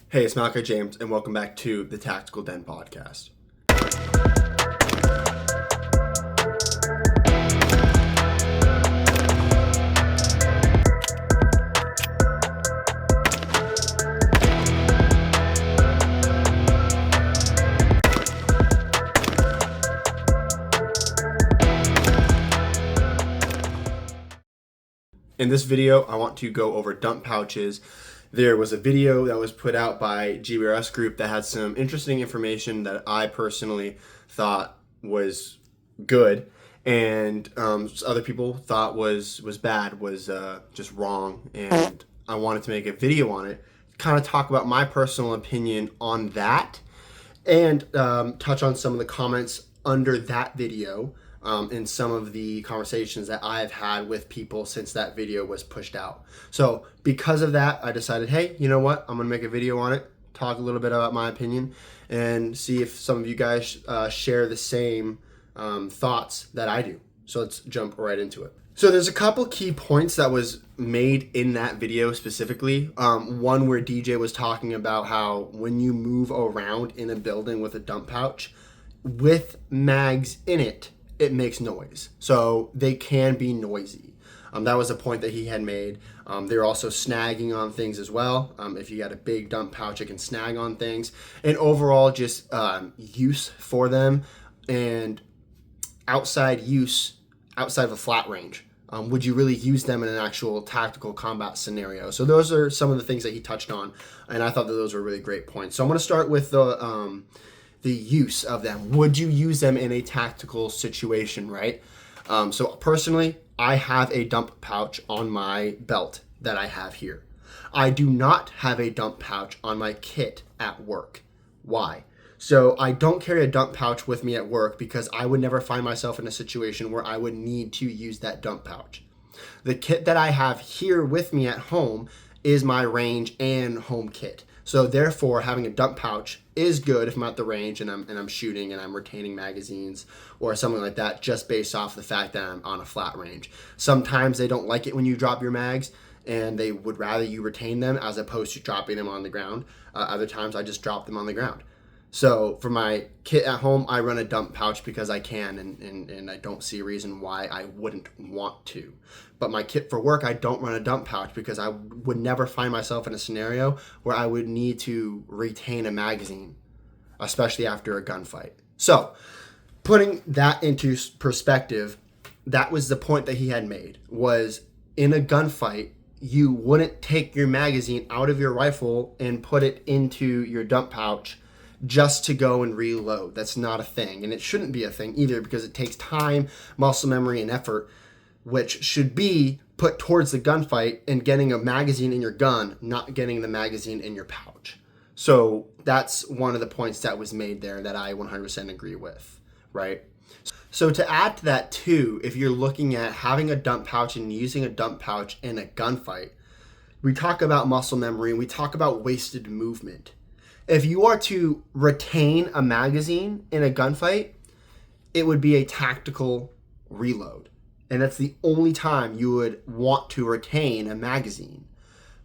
Hey, it's Malachi James, and welcome back to the Tactical Den podcast. In this video, I want to go over dump pouches. There was a video that was put out by GBRS Group that had some interesting information that I personally thought was good, and other people thought was bad, was just wrong. And I wanted to make a video on it, kind of talk about my personal opinion on that, and touch on some of the comments under that video. In some of the conversations that I've had with people since that video was pushed out. So because of that, I decided, hey, you know what? I'm gonna make a video on it, talk a little bit about my opinion, and see if some of you guys share the same thoughts that I do. So let's jump right into it. So there's a couple key points that was made in that video specifically. One where DJ was talking about how when you move around in a building with a dump pouch with mags in it, it makes noise. So they can be noisy. That was a point that he had made. They're also snagging on things as well. If you got a big dump pouch, it can snag on things. And overall, just use for them and outside use, outside of a flat range. Would you really use them in an actual tactical combat scenario? So those are some of the things that he touched on. And I thought that those were really great points. So I'm going to start with the use of them. Would you use them in a tactical situation, right? So personally, I have a dump pouch on my belt that I have here. I do not have a dump pouch on my kit at work. Why? So I don't carry a dump pouch with me at work because I would never find myself in a situation where I would need to use that dump pouch. The kit that I have here with me at home is my range and home kit. So therefore, having a dump pouch is good if I'm at the range and I'm shooting and I'm retaining magazines or something like that, just based off the fact that I'm on a flat range. Sometimes they don't like it when you drop your mags and they would rather you retain them as opposed to dropping them on the ground. Other times I just drop them on the ground. So for my kit at home, I run a dump pouch because I can, and I don't see a reason why I wouldn't want to. But my kit for work, I don't run a dump pouch because I would never find myself in a scenario where I would need to retain a magazine, especially after a gunfight. So putting that into perspective, that was the point that he had made, was in a gunfight, you wouldn't take your magazine out of your rifle and put it into your dump pouch just to go and reload. That's not a thing, and it shouldn't be a thing either because it takes time, muscle memory, and effort, which should be put towards the gunfight and getting a magazine in your gun, not getting the magazine in your pouch. So that's one of the points that was made there that I 100% agree with, right? So to add to that too, if you're looking at having a dump pouch and using a dump pouch in a gunfight, we talk about muscle memory and we talk about wasted movement. If you are to retain a magazine in a gunfight, it would be a tactical reload. And that's the only time you would want to retain a magazine.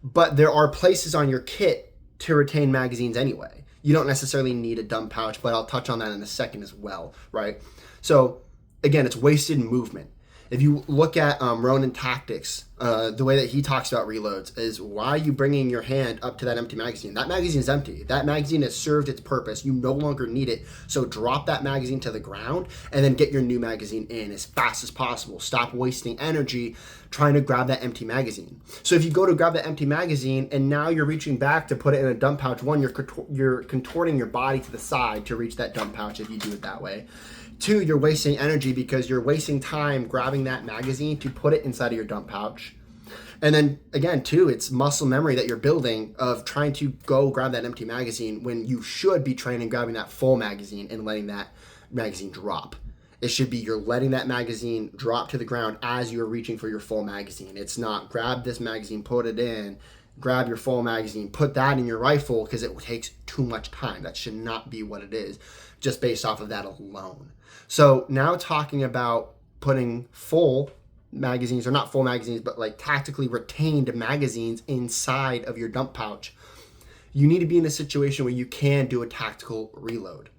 But there are places on your kit to retain magazines anyway. You don't necessarily need a dump pouch, but I'll touch on that in a second as well, right? So again, it's wasted movement. If you look at Ronin Tactics, the way that he talks about reloads is, why are you bringing your hand up to that empty magazine? That magazine is empty. That magazine has served its purpose. You no longer need it. So drop that magazine to the ground and then get your new magazine in as fast as possible. Stop wasting energy trying to grab that empty magazine. So if you go to grab that empty magazine and now you're reaching back to put it in a dump pouch, one, you're contorting your body to the side to reach that dump pouch if you do it that way. Two, you're wasting energy because you're wasting time grabbing that magazine to put it inside of your dump pouch. And then again, too, it's muscle memory that you're building of trying to go grab that empty magazine when you should be training grabbing that full magazine and letting that magazine drop. It should be you're letting that magazine drop to the ground as you're reaching for your full magazine. It's not grab this magazine, put it in, grab your full magazine, put that in your rifle, because it takes too much time. That should not be what it is, just based off of that alone. So now talking about putting full magazines, or not full magazines, but like tactically retained magazines inside of your dump pouch. You need to be in a situation where you can do a tactical reload.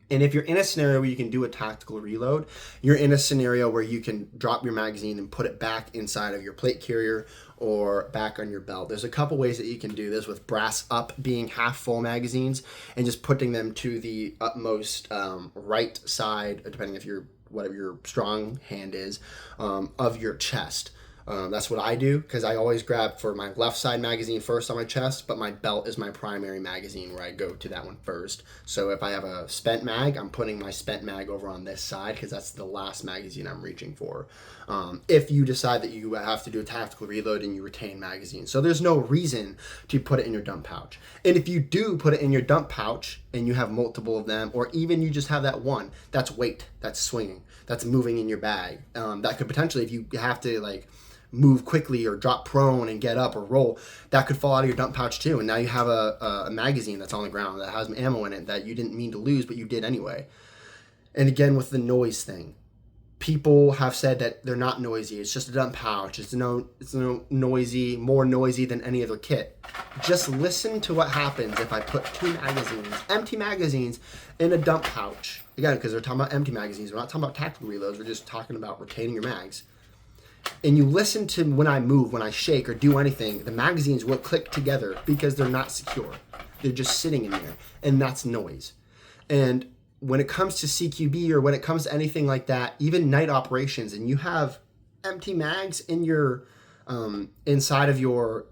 And if you're in a scenario where you can do a tactical reload, you're in a scenario where you can drop your magazine and put it back inside of your plate carrier or back on your belt. There's a couple ways that you can do this with brass up being half full magazines and just putting them to the utmost right side, depending if you're whatever your strong hand is, of your chest. That's what I do, because I always grab for my left side magazine first on my chest, but my belt is my primary magazine where I go to that one first. So if I have a spent mag, I'm putting my spent mag over on this side because that's the last magazine I'm reaching for. If you decide that you have to do a tactical reload and you retain magazines. So there's no reason to put it in your dump pouch. And if you do put it in your dump pouch and you have multiple of them, or even you just have that one, that's weight, that's swinging, that's moving in your bag. That could potentially, if you have to like move quickly or drop prone and get up or roll, that could fall out of your dump pouch too. And now you have a magazine that's on the ground that has ammo in it that you didn't mean to lose, but you did anyway. And again, with the noise thing, people have said that they're not noisy. It's just a dump pouch. It's no noisy, more noisy than any other kit. Just listen to what happens if I put 2 magazines, empty magazines, in a dump pouch. Again, because they're talking about empty magazines. We're not talking about tactical reloads. We're just talking about retaining your mags. And you listen to when I move, when I shake or do anything, the magazines will click together because they're not secure. They're just sitting in there, and that's noise. And when it comes to CQB or when it comes to anything like that, even night operations, and you have empty mags in your inside of your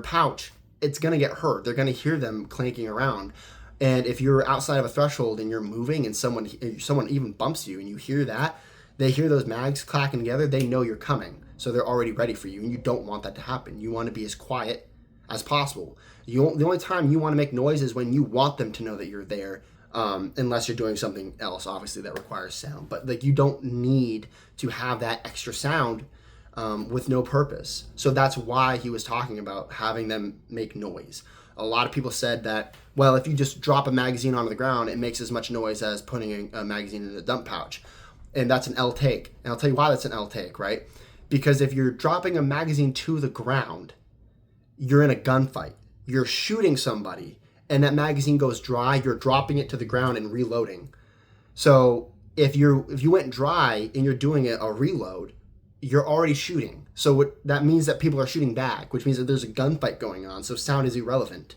pouch, it's gonna get hurt. They're gonna hear them clanking around. And if you're outside of a threshold and you're moving and someone even bumps you and you hear that, they hear those mags clacking together, they know you're coming. So they're already ready for you, and you don't want that to happen. You want to be as quiet as possible. The only time you want to make noise is when you want them to know that you're there, unless you're doing something else, obviously, that requires sound. But like, you don't need to have that extra sound with no purpose. So that's why he was talking about having them make noise. A lot of people said that, well, if you just drop a magazine onto the ground, it makes as much noise as putting a magazine in a dump pouch. And that's an L take. And I'll tell you why that's an L take, right? Because if you're dropping a magazine to the ground, you're in a gunfight. You're shooting somebody, and that magazine goes dry, you're dropping it to the ground and reloading. So if you went dry and you're doing a reload, you're already shooting. So that means that people are shooting back, which means that there's a gunfight going on. So sound is irrelevant.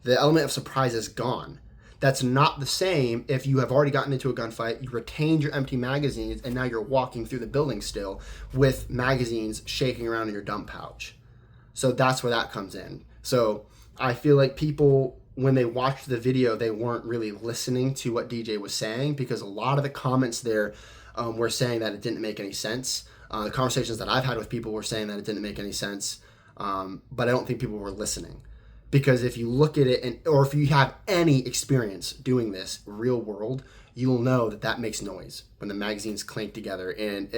The element of surprise is gone. That's not the same if you have already gotten into a gunfight, you retained your empty magazines, and now you're walking through the building still with magazines shaking around in your dump pouch. So that's where that comes in. So I feel like people, when they watched the video, they weren't really listening to what DJ was saying, because a lot of the comments there were saying that it didn't make any sense. The conversations that I've had with people were saying that it didn't make any sense, but I don't think people were listening. Because if you look at it, or if you have any experience doing this real world, you'll know that makes noise when the magazines clank together. And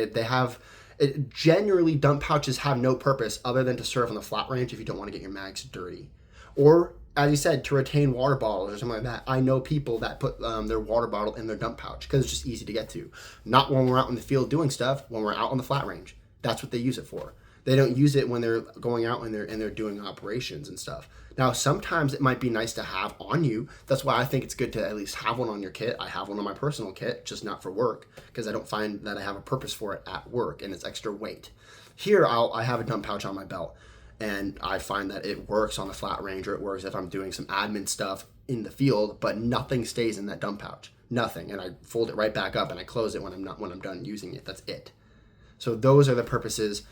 generally, dump pouches have no purpose other than to serve on the flat range if you don't want to get your mags dirty. Or, as you said, to retain water bottles or something like that. I know people that put their water bottle in their dump pouch because it's just easy to get to. Not when we're out in the field doing stuff, when we're out on the flat range. That's what they use it for. They don't use it when they're going out and they're doing operations and stuff. Now, sometimes it might be nice to have on you. That's why I think it's good to at least have one on your kit. I have one on my personal kit, just not for work, because I don't find that I have a purpose for it at work, and it's extra weight. Here, I have a dump pouch on my belt, and I find that it works on the flat range, or it works if I'm doing some admin stuff in the field, but nothing stays in that dump pouch. Nothing. And I fold it right back up, and I close it when I'm done using it. That's it. So those are the purposes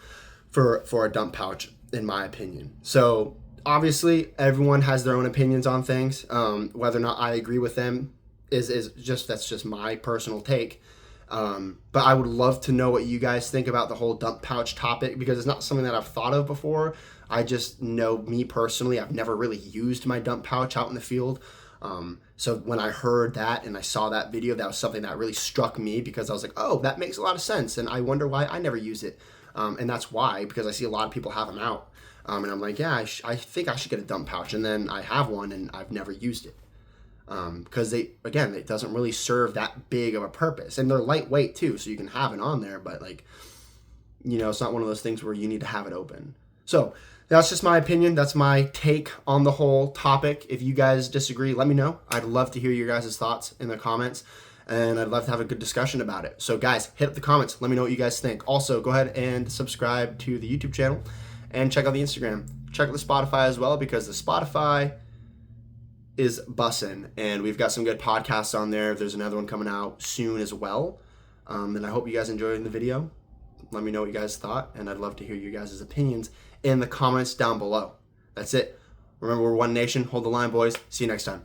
for a dump pouch, in my opinion. So obviously, everyone has their own opinions on things. Whether or not I agree with them that's just my personal take. But I would love to know what you guys think about the whole dump pouch topic, because it's not something that I've thought of before. I just know, me personally, I've never really used my dump pouch out in the field. So when I heard that and I saw that video, that was something that really struck me, because I was like, oh, that makes a lot of sense. And I wonder why I never use it. And that's why, because I see a lot of people have them out. And I'm like, yeah, I think I should get a dump pouch. And then I have one, and I've never used it. Because it doesn't really serve that big of a purpose. And they're lightweight too, so you can have it on there. But it's not one of those things where you need to have it open. So That's just my opinion. That's my take on the whole topic. If you guys disagree, let me know. I'd love to hear your guys' thoughts in the comments, and I'd love to have a good discussion about it. So guys, hit up the comments. Let me know what you guys think. Also, go ahead and subscribe to the YouTube channel and check out the Instagram. Check out the Spotify as well, because the Spotify is bussin', and we've got some good podcasts on there. There's another one coming out soon as well. And I hope you guys enjoyed the video. Let me know what you guys thought, and I'd love to hear your guys' opinions in the comments down below. That's it. Remember, we're one nation. Hold the line, boys. See you next time.